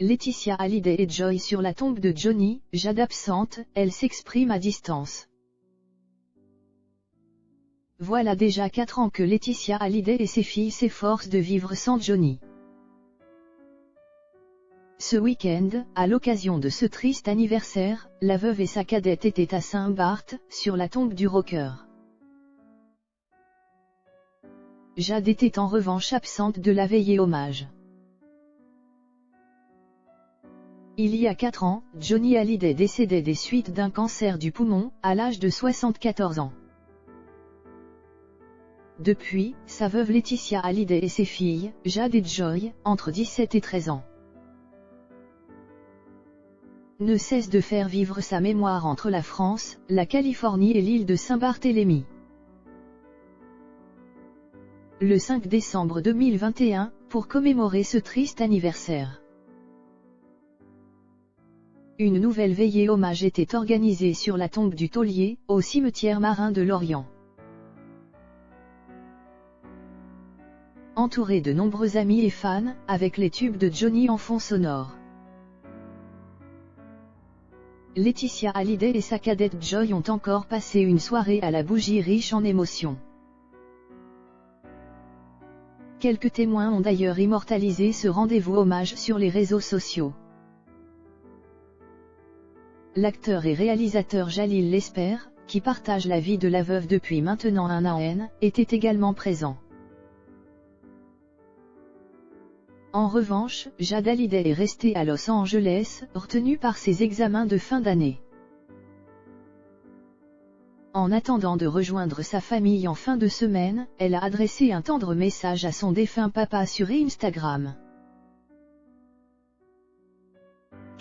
Laetitia Hallyday et Joy sur la tombe de Johnny. Jade absente, elle s'exprime à distance. Voilà déjà 4 ans que Laetitia Hallyday et ses filles s'efforcent de vivre sans Johnny. Ce week-end, à l'occasion de ce triste anniversaire, la veuve et sa cadette étaient à Saint-Barth, sur la tombe du rocker. Jade était en revanche absente de la veillée hommage. Il y a 4 ans, Johnny Hallyday décédait des suites d'un cancer du poumon, à l'âge de 74 ans. Depuis, sa veuve Laetitia Hallyday et ses filles, Jade et Joy, entre 17 et 13 ans, ne cessent de faire vivre sa mémoire entre la France, la Californie et l'île de Saint-Barthélemy. Le 5 décembre 2021, pour commémorer ce triste anniversaire, une nouvelle veillée hommage était organisée sur la tombe du taulier, au cimetière marin de Lorient. Entouré de nombreux amis et fans, avec les tubes de Johnny en fond sonore, Laetitia Hallyday et sa cadette Joy ont encore passé une soirée à la bougie riche en émotions. Quelques témoins ont d'ailleurs immortalisé ce rendez-vous hommage sur les réseaux sociaux. L'acteur et réalisateur Jalil Lesper, qui partage la vie de la veuve depuis maintenant un an, était également présent. En revanche, Jade Hallyday est restée à Los Angeles, retenue par ses examens de fin d'année. En attendant de rejoindre sa famille en fin de semaine, elle a adressé un tendre message à son défunt papa sur Instagram.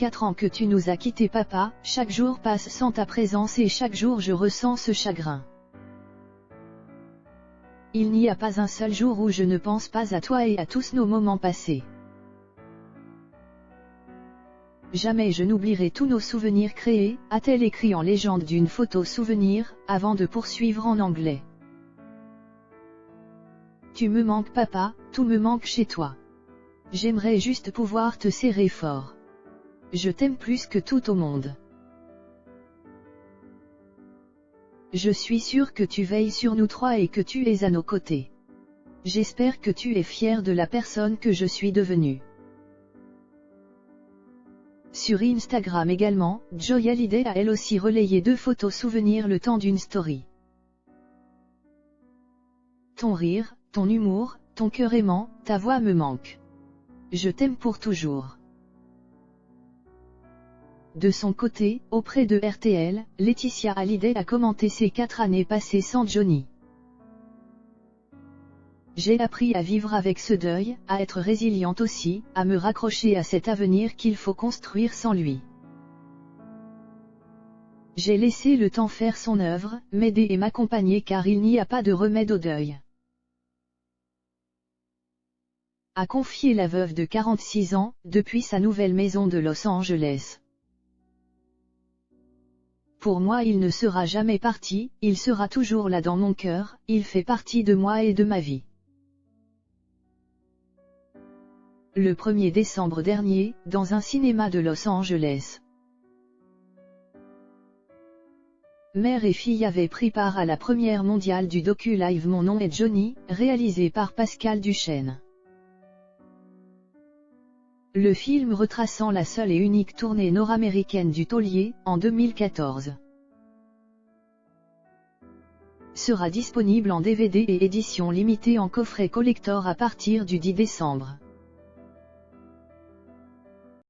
4 ans que tu nous as quittés papa, chaque jour passe sans ta présence et chaque jour je ressens ce chagrin. Il n'y a pas un seul jour où je ne pense pas à toi et à tous nos moments passés. Jamais je n'oublierai tous nos souvenirs créés, a-t-elle écrit en légende d'une photo souvenir, avant de poursuivre en anglais. Tu me manques papa, tout me manque chez toi. J'aimerais juste pouvoir te serrer fort. Je t'aime plus que tout au monde. Je suis sûre que tu veilles sur nous trois et que tu es à nos côtés. J'espère que tu es fier de la personne que je suis devenue. Sur Instagram également, Joy Hallyday a elle aussi relayé 2 photos souvenirs le temps d'une story. Ton rire, ton humour, ton cœur aimant, ta voix me manque. Je t'aime pour toujours. De son côté, auprès de RTL, Laetitia Hallyday a commenté ses 4 années passées sans Johnny. J'ai appris à vivre avec ce deuil, à être résiliente aussi, à me raccrocher à cet avenir qu'il faut construire sans lui. J'ai laissé le temps faire son œuvre, m'aider et m'accompagner car il n'y a pas de remède au deuil. A confié la veuve de 46 ans, depuis sa nouvelle maison de Los Angeles. Pour moi il ne sera jamais parti, il sera toujours là dans mon cœur, il fait partie de moi et de ma vie. Le 1er décembre dernier, dans un cinéma de Los Angeles, mère et fille avaient pris part à la première mondiale du docu-live Mon nom est Johnny, réalisé par Pascal Duchesne. Le film retraçant la seule et unique tournée nord-américaine du taulier, en 2014, sera disponible en DVD et édition limitée en coffret collector à partir du 10 décembre.